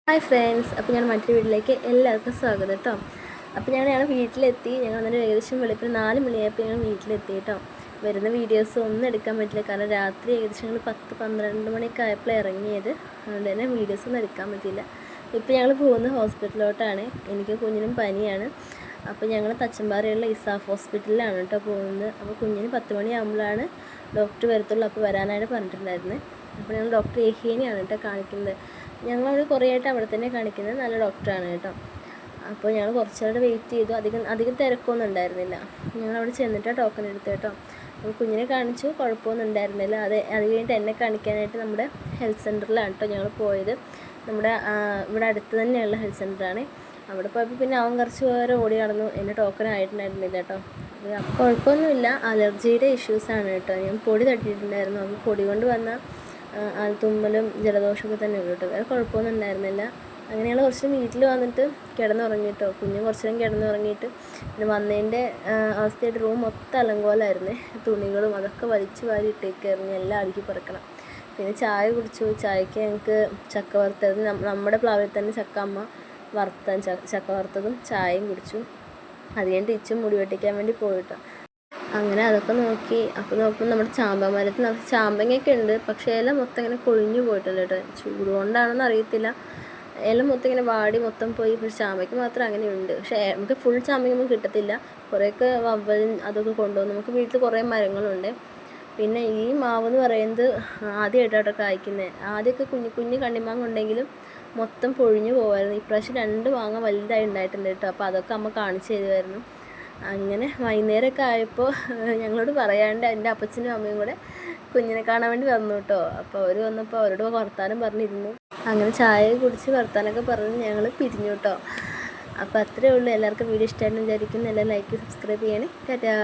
Hi friends, അപ്പോൾ ഞാൻ മറ്റൊരു വീട്ടിലേക്ക് എല്ലാവർക്കും സ്വാഗതം കേട്ടോ. അപ്പോൾ ഞങ്ങൾ വീട്ടിലെത്തി. ഞങ്ങൾ അന്നേരം ഏകദേശം വെളുപ്പിന് 4 മണിയായപ്പോൾ ഞങ്ങൾ വീട്ടിലെത്തി കേട്ടോ. വരുന്ന വീഡിയോസ് ഒന്നും എടുക്കാൻ പറ്റില്ല, കാരണം രാത്രി ഏകദേശം ഞങ്ങൾ 10-12 മണിയൊക്കെ ആയപ്പോൾ ഇറങ്ങിയത്. അതുകൊണ്ട് തന്നെ വീഡിയോസ് ഒന്നും എടുക്കാൻ പറ്റില്ല. ഇപ്പോൾ ഞങ്ങൾ പോകുന്നത് ഹോസ്പിറ്റലിലോട്ടാണ്. എനിക്ക് കുഞ്ഞിനും പനിയാണ്. അപ്പോൾ ഞങ്ങൾ തച്ചമ്പാറയുള്ള ഇസാഫ് ഹോസ്പിറ്റലിലാണ് കേട്ടോ പോകുന്നത്. അപ്പോൾ കുഞ്ഞിന് 10 മണിയാകുമ്പോഴാണ് ഡോക്ടർ വരത്തുള്ളൂ. അപ്പോൾ വരാനായിട്ട് പറഞ്ഞിട്ടുണ്ടായിരുന്നത്. അപ്പോൾ ഞങ്ങൾ ഡോക്ടർ ഏഹിയനെയാണ് കേട്ടോ കാണിക്കുന്നത്. ഞങ്ങളവിടെ കുറേ ആയിട്ട് അവിടെ തന്നെ കാണിക്കുന്നത്, നല്ല ഡോക്ടറാണ് കേട്ടോ. അപ്പോൾ ഞങ്ങൾ കുറച്ചുകൂടെ വെയിറ്റ് ചെയ്തു. അധികം തിരക്കൊന്നും ഉണ്ടായിരുന്നില്ല. ഞങ്ങളവിടെ ചെന്നിട്ട് ടോക്കൺ എടുത്തു കേട്ടോ. അപ്പോൾ കുഞ്ഞിനെ കാണിച്ചു, കുഴപ്പമൊന്നും ഉണ്ടായിരുന്നില്ല. അത് കഴിഞ്ഞിട്ട് എന്നെ കാണിക്കാനായിട്ട് നമ്മുടെ ഹെൽത്ത് സെൻറ്ററിലാണ് കേട്ടോ ഞങ്ങൾ പോയത്. നമ്മുടെ ഇവിടെ അടുത്ത് തന്നെയുള്ള ഹെൽത്ത് സെൻറ്ററാണ്. അവിടെ പോയപ്പോൾ പിന്നെ അവൻ കുറച്ച് പേരെ ഓടി നടന്നു. എൻ്റെ ടോക്കൺ ആയിട്ടുണ്ടായിരുന്നില്ല കേട്ടോ. കുഴപ്പമൊന്നുമില്ല, അലർജിയുടെ ഇഷ്യൂസാണ് കേട്ടോ. ഞാൻ പൊടി തട്ടിയിട്ടുണ്ടായിരുന്നു. അപ്പോൾ പൊടി കൊണ്ട് വന്ന തുമ്മലും ജലദോഷമൊക്കെ തന്നെ ഉള്ളൂ കേട്ടോ. വേറെ കുഴപ്പമൊന്നും ഉണ്ടായിരുന്നില്ല. അങ്ങനെ ഞങ്ങൾ കുറച്ച് വീട്ടിൽ വന്നിട്ട് കിടന്നുറങ്ങിയിട്ടോ. കുഞ്ഞ് കുറച്ച് നേരം കിടന്നുറങ്ങിയിട്ട് പിന്നെ വന്നതിൻ്റെ അവസ്ഥയായിട്ട് റൂം മൊത്തം അലങ്കോലമായിരുന്നേ. തുണികളും അതൊക്കെ വലിച്ചു വാരി ഇട്ടേക്കായിരുന്നു, എല്ലാം അടുക്കി പറക്കണം. പിന്നെ ചായ കുടിച്ചു. ചായക്ക് ഞങ്ങൾക്ക് ചക്ക വറുത്തത്, നമ്മുടെ പ്ലാവിൽ തന്നെ ചക്ക അമ്മ ചക്ക വറുത്തതും ചായയും കുടിച്ചു. അത് കഴിഞ്ഞിട്ട് ഇച്ചും മുടി വെട്ടിക്കാൻ വേണ്ടി പോയിട്ടോ. അങ്ങനെ അതൊക്കെ നോക്കി. അപ്പോൾ നോക്കുമ്പോൾ നമ്മുടെ ചാമ്പ മരത്തിൽ നിറച്ച് ചാമ്പങ്ങയൊക്കെ ഉണ്ട്. പക്ഷേ ഇല മൊത്തം ഇങ്ങനെ കൊഴിഞ്ഞു പോയിട്ടുണ്ട് കേട്ടോ. ചൂട് കൊണ്ടാണെന്ന് അറിയത്തില്ല, ഇല മൊത്തം ഇങ്ങനെ വാടി മൊത്തം പോയി. പക്ഷേ ചാമ്പയ്ക്ക് മാത്രം അങ്ങനെയുണ്ട്. പക്ഷേ നമുക്ക് ഫുൾ ചാമ്പയൊന്നും കിട്ടത്തില്ല. കുറേയൊക്കെ വവ്വലും അതൊക്കെ കൊണ്ടുപോകും. നമുക്ക് വീട്ടിൽ കുറേ മരങ്ങളുണ്ട്. പിന്നെ ഈ മാവ് എന്ന് പറയുന്നത് ആദ്യമായിട്ടാട്ടോ കായ്ക്കുന്നത്. ആദ്യമൊക്കെ കുഞ്ഞു കണ്ണിമാങ്ങ ഉണ്ടെങ്കിലും മൊത്തം പൊഴിഞ്ഞു പോകുമായിരുന്നു. ഇപ്രാവശ്യം 2 മാങ്ങ വലുതായി ഉണ്ടായിട്ടുണ്ട് കേട്ടോ. അപ്പോൾ അതൊക്കെ അമ്മ കാണിച്ചു തരുമായിരുന്നു. അങ്ങനെ വൈകുന്നേരമൊക്കെ ആയപ്പോൾ ഞങ്ങളോട് പറയാണ്ട് എൻ്റെ അപ്പച്ചനും അമ്മയും കൂടെ കുഞ്ഞിനെ കാണാൻ വേണ്ടി വന്നു കേട്ടോ. അപ്പോൾ അവർ വന്നപ്പോൾ അവരോട് വർത്താനം പറഞ്ഞിരുന്നു. അങ്ങനെ ചായ കുടിച്ച് വർത്താനമൊക്കെ പറഞ്ഞ് ഞങ്ങൾ പിരിഞ്ഞു കേട്ടോ. അപ്പോൾ അത്രയേ ഉള്ളൂ. എല്ലാവർക്കും വീഡിയോ ഇഷ്ടമായിരുന്നു വിചാരിക്കുന്നു. എല്ലാം ലൈക്ക് സബ്സ്ക്രൈബ് ചെയ്യണേ. ടാറ്റാ.